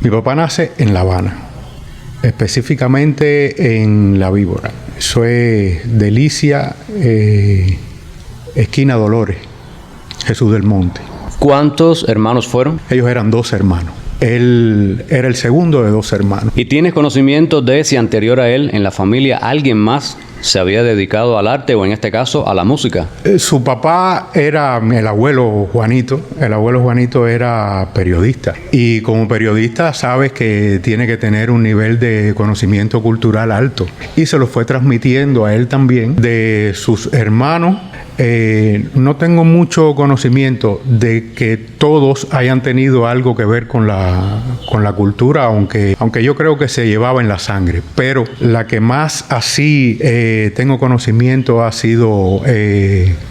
Mi papá nace en La Habana, específicamente en La Víbora. Eso es Delicia, esquina Dolores, Jesús del Monte. ¿Cuántos hermanos fueron? Ellos eran 2 hermanos. Él era el segundo de 2 hermanos. ¿Y tienes conocimiento de si anterior a él, en la familia, alguien más se había dedicado al arte o en este caso a la música? Su papá era el abuelo Juanito. El abuelo Juanito era periodista. Y como periodista sabes que tiene que tener un nivel de conocimiento cultural alto. Y se lo fue transmitiendo a él también. De sus hermanos, no tengo mucho conocimiento de que todos hayan tenido algo que ver con la cultura, aunque yo creo que se llevaba en la sangre. Pero la que más así tengo conocimiento ha sido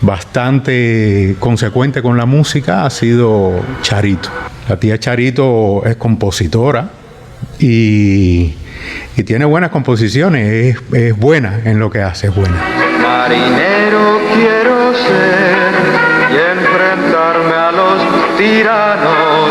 bastante consecuente con la música, ha sido Charito. La tía Charito es compositora y tiene buenas composiciones, es buena en lo que hace, es buena. Marinero quiero ser y enfrentarme a los tiranos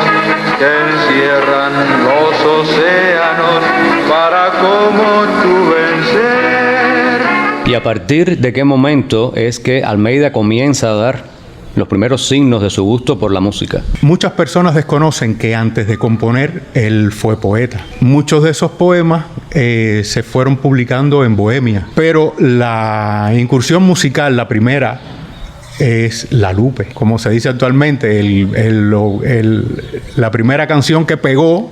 que encierran los océanos para como tú vencer. ¿Y a partir de qué momento es que Almeida comienza a dar los primeros signos de su gusto por la música? Muchas personas desconocen que antes de componer él fue poeta. Muchos de esos poemas se fueron publicando en Bohemia, pero la incursión musical, la primera, es La Lupe. Como se dice actualmente, la primera canción que pegó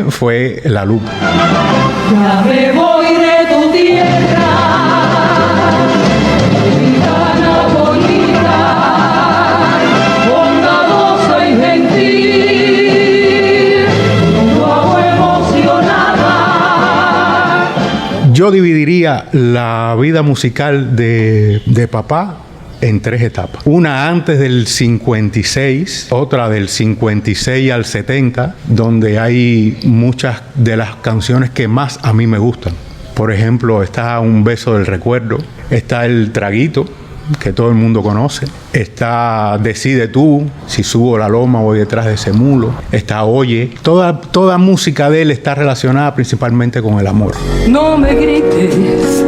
fue La Lupe. Ya me voy de tu tierra. Yo dividiría la vida musical de papá en 3 etapas. Una antes del 56, otra del 56 al 70, donde hay muchas de las canciones que más a mí me gustan. Por ejemplo, está Un beso del recuerdo, está El traguito, que todo el mundo conoce, está Decide tú, si subo la loma voy detrás de ese mulo, está Oye. Toda música de él está relacionada principalmente con el amor. No me grites,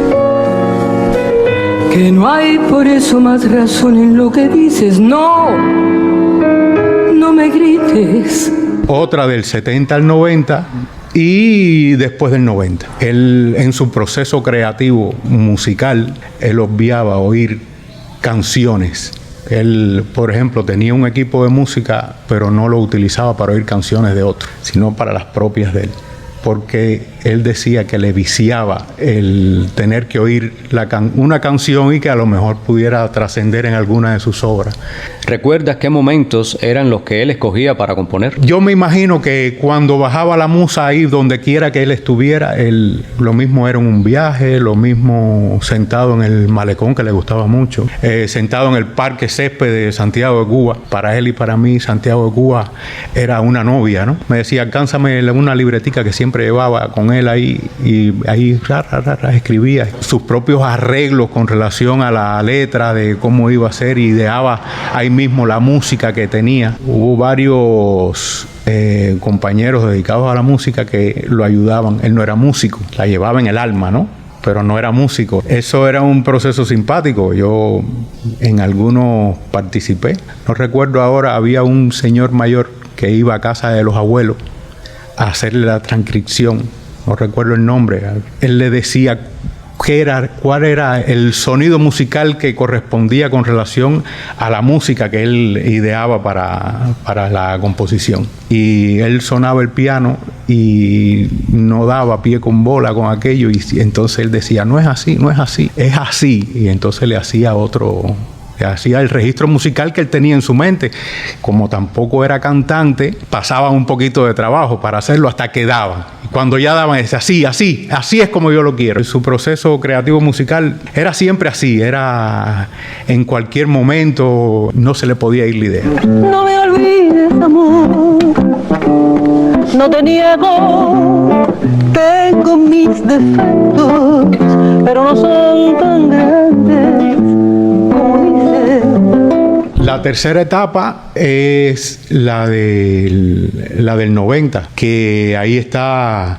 que no hay por eso más razón en lo que dices. No me grites. Otra del 70 al 90 y después del 90. Él, en su proceso creativo musical, él obviaba oír canciones. Él, por ejemplo, tenía un equipo de música, pero no lo utilizaba para oír canciones de otros, sino para las propias de él. Porque él decía que le viciaba el tener que oír una canción y que a lo mejor pudiera trascender en alguna de sus obras. ¿Recuerdas qué momentos eran los que él escogía para componer? Yo me imagino que cuando bajaba la musa ahí, donde quiera que él estuviera, lo mismo era en un viaje, lo mismo sentado en el malecón, que le gustaba mucho, sentado en el Parque Césped de Santiago de Cuba. Para él y para mí, Santiago de Cuba era una novia, ¿no? Me decía, alcánzame una libretica que siempre llevaba con él ahí, y ahí escribía sus propios arreglos con relación a la letra de cómo iba a ser, y ideaba ahí mismo la música que tenía. Hubo varios compañeros dedicados a la música que lo ayudaban. Él no era músico, la llevaba en el alma, ¿no? Pero no era músico. Eso era un proceso simpático. Yo en algunos participé. No recuerdo ahora, había un señor mayor que iba a casa de los abuelos a hacerle la transcripción, no recuerdo el nombre. Él le decía cuál era el sonido musical que correspondía con relación a la música que él ideaba para la composición. Y él sonaba el piano y no daba pie con bola con aquello, y entonces él decía, no es así, no es así, es así. Y entonces le hacía el registro musical que él tenía en su mente. Como tampoco era cantante, pasaban un poquito de trabajo para hacerlo hasta que daban. Y cuando ya daban, es así es como yo lo quiero. Su proceso creativo musical era siempre así, era en cualquier momento, no se le podía ir la idea. No me olvides, amor, no te niego, tengo mis defectos, pero no son tan grandes. La La tercera etapa es la del 90, que ahí está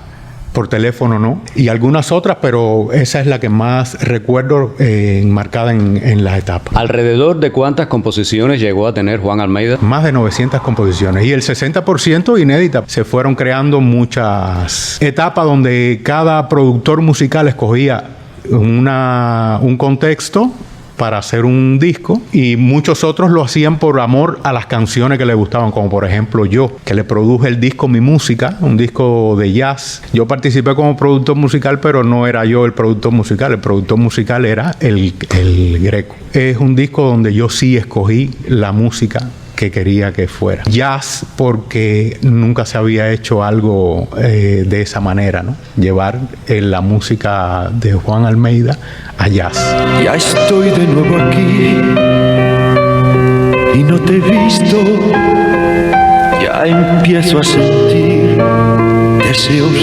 Por teléfono, ¿no? Y algunas otras, pero esa es la que más recuerdo enmarcada en las etapas. ¿Alrededor de cuántas composiciones llegó a tener Juan Almeida? Más de 900 composiciones y el 60% inéditas. Se fueron creando muchas etapas donde cada productor musical escogía un contexto para hacer un disco, y muchos otros lo hacían por amor a las canciones que le gustaban, como por ejemplo yo, que le produje el disco Mi Música, un disco de jazz. Yo participé como productor musical, pero no era yo el productor musical era el Greco. Es un disco donde yo sí escogí la música que quería que fuera jazz, porque nunca se había hecho algo de esa manera, ¿no? Llevar la música de Juan Almeida a jazz. Ya estoy de nuevo aquí y no te he visto. Ya empiezo a sentir deseos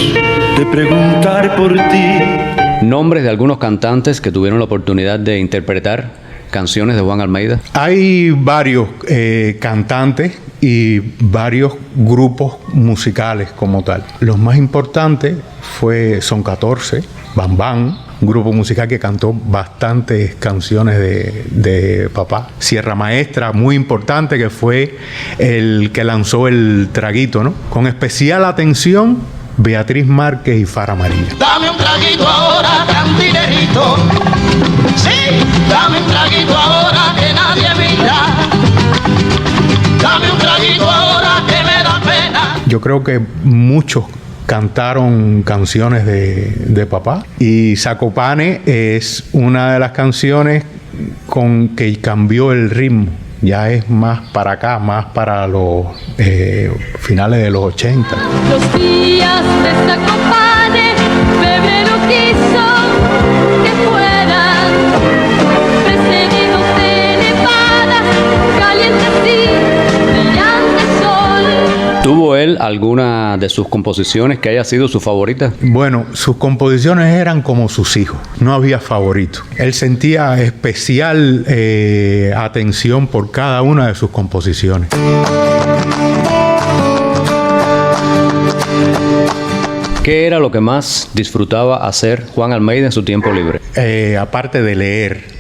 de preguntar por ti. Nombres de algunos cantantes que tuvieron la oportunidad de interpretar canciones de Juan Almeida. Hay varios cantantes y varios grupos musicales como tal. Los más importantes Son 14, Bam Bam, un grupo musical que cantó bastantes canciones de papá. Sierra Maestra, muy importante, que fue el que lanzó el traguito, ¿no? Con especial atención, Beatriz Márquez y Fara María. Dame un traguito ahora, cantinerito. Sí, dame un traguito ahora que nadie mira. Dame un traguito ahora que me da pena. Yo creo que muchos cantaron canciones de papá, y Zacopane es una de las canciones con que cambió el ritmo. Ya es más para acá, más para los finales de los 80. Los días de Zacopane, febrero quiso que fueran precedidos de nevada, caliente así, brillante sol. ¿Tuvo él alguna de sus composiciones que haya sido su favorita? Bueno, sus composiciones eran como sus hijos, no había favorito. Él sentía especial atención por cada una de sus composiciones. ¿Qué era lo que más disfrutaba hacer Juan Almeida en su tiempo libre? Aparte de leer,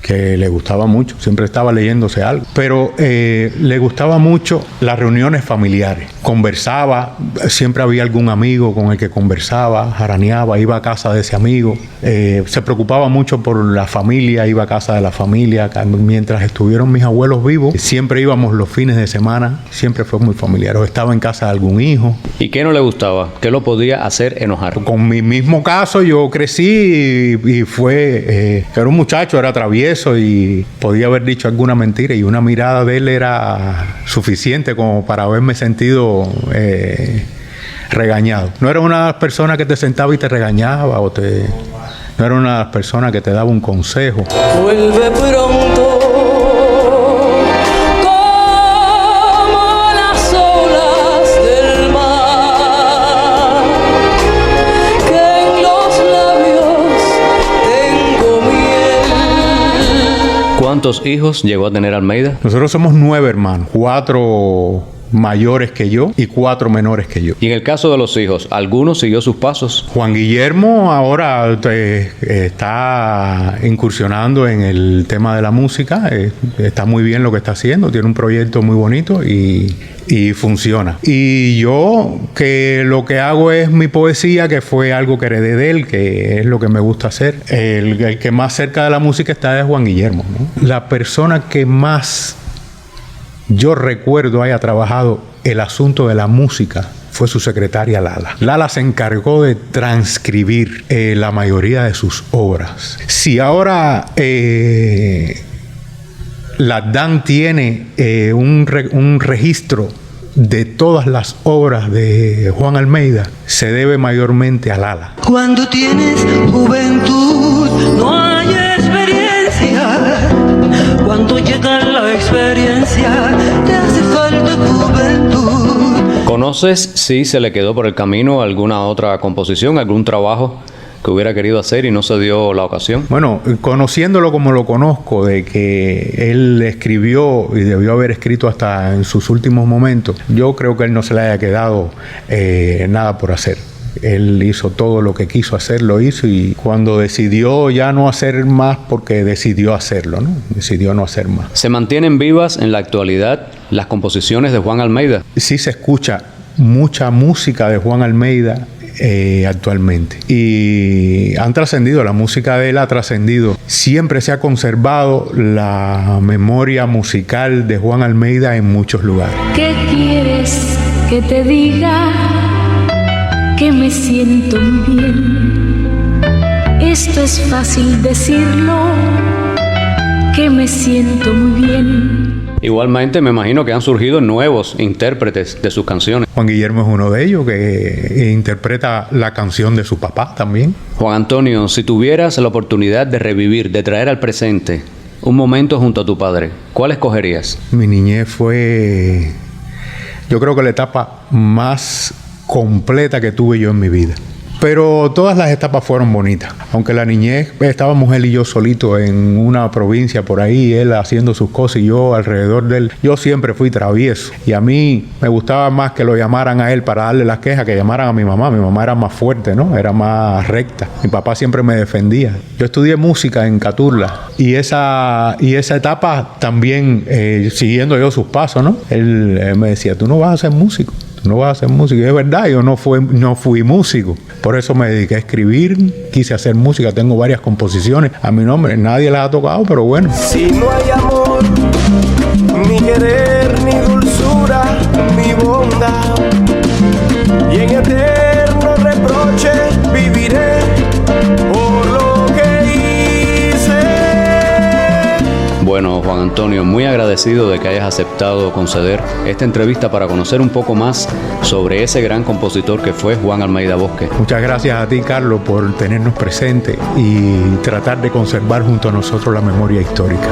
que le gustaba mucho, siempre estaba leyéndose algo, pero le gustaba mucho las reuniones familiares. Conversaba, siempre había algún amigo con el que conversaba, jaraneaba, iba a casa de ese amigo, se preocupaba mucho por la familia, iba a casa de la familia. Mientras estuvieron mis abuelos vivos, siempre íbamos los fines de semana, siempre fue muy familiar, o estaba en casa de algún hijo. ¿Y qué no le gustaba? ¿Qué lo podía hacer enojar? Con mi mismo caso, yo crecí y fue, era un muchacho, era travieso, y podía haber dicho alguna mentira, y una mirada de él era suficiente como para haberme sentido regañado. No era una de las personas que te sentaba y te regañaba, no era una de las personas que te daba un consejo. Vuelve pronto. ¿Cuántos hijos llegó a tener Almeida? Nosotros somos 9 hermanos, 4 mayores que yo y 4 menores que yo. Y en el caso de los hijos, ¿alguno siguió sus pasos? Juan Guillermo ahora está incursionando en el tema de la música, está muy bien lo que está haciendo, tiene un proyecto muy bonito y funciona. Y yo, que lo que hago es mi poesía, que fue algo que heredé de él, que es lo que me gusta hacer. El que más cerca de la música está es Juan Guillermo, ¿no? La persona que más yo recuerdo haya trabajado el asunto de la música fue su secretaria Lala. Lala se encargó de transcribir la mayoría de sus obras. Si ahora la DAN tiene un registro de todas las obras de Juan Almeida, se debe mayormente a Lala. Cuando tienes juventud no hay experiencia. Cuando llega la experiencia te hace falta juventud. ¿Conoces si se le quedó por el camino alguna otra composición, algún trabajo que hubiera querido hacer y no se dio la ocasión? Bueno, conociéndolo como lo conozco, de que él escribió y debió haber escrito hasta en sus últimos momentos, yo creo que él no se le haya quedado nada por hacer. Él hizo todo lo que quiso hacer, lo hizo, y cuando decidió ya no hacer más, porque decidió hacerlo, ¿no? Decidió no hacer más. ¿Se mantienen vivas en la actualidad las composiciones de Juan Almeida? Sí se escucha mucha música de Juan Almeida actualmente, y han trascendido, la música de él ha trascendido. Siempre se ha conservado la memoria musical de Juan Almeida en muchos lugares. ¿Qué quieres que te diga? Que me siento muy bien. Esto es fácil decirlo, que me siento muy bien. Igualmente me imagino que han surgido nuevos intérpretes de sus canciones. Juan Guillermo es uno de ellos, que interpreta la canción de su papá también. Juan Antonio, si tuvieras la oportunidad de revivir, de traer al presente un momento junto a tu padre, ¿cuál escogerías? Mi niñez fue, yo creo que la etapa más completa que tuve yo en mi vida. Pero todas las etapas fueron bonitas. Aunque la niñez, estábamos él y yo solitos en una provincia por ahí, él haciendo sus cosas y yo alrededor de él. Yo siempre fui travieso, y a mí me gustaba más que lo llamaran a él para darle las quejas que llamaran a mi mamá. Mi mamá era más fuerte, ¿no? Era más recta. Mi papá siempre me defendía. Yo estudié música en Caturla, y esa etapa también, siguiendo yo sus pasos, ¿no? Él me decía, tú no vas a ser músico. No vas a ser músico. Y es verdad, yo no fui músico. Por eso me dediqué a escribir, quise hacer música. Tengo varias composiciones a mi nombre. Nadie las ha tocado, pero bueno. Si no hay amor, ni querer, ni dulzura, ni bondad, y en eterno reproche viviré por lo que hice. Bueno, Juan Antonio, muy agradecido de que hayas aceptado conceder esta entrevista para conocer un poco más sobre ese gran compositor que fue Juan Almeida Bosque. Muchas gracias a ti, Carlos, por tenernos presentes y tratar de conservar junto a nosotros la memoria histórica.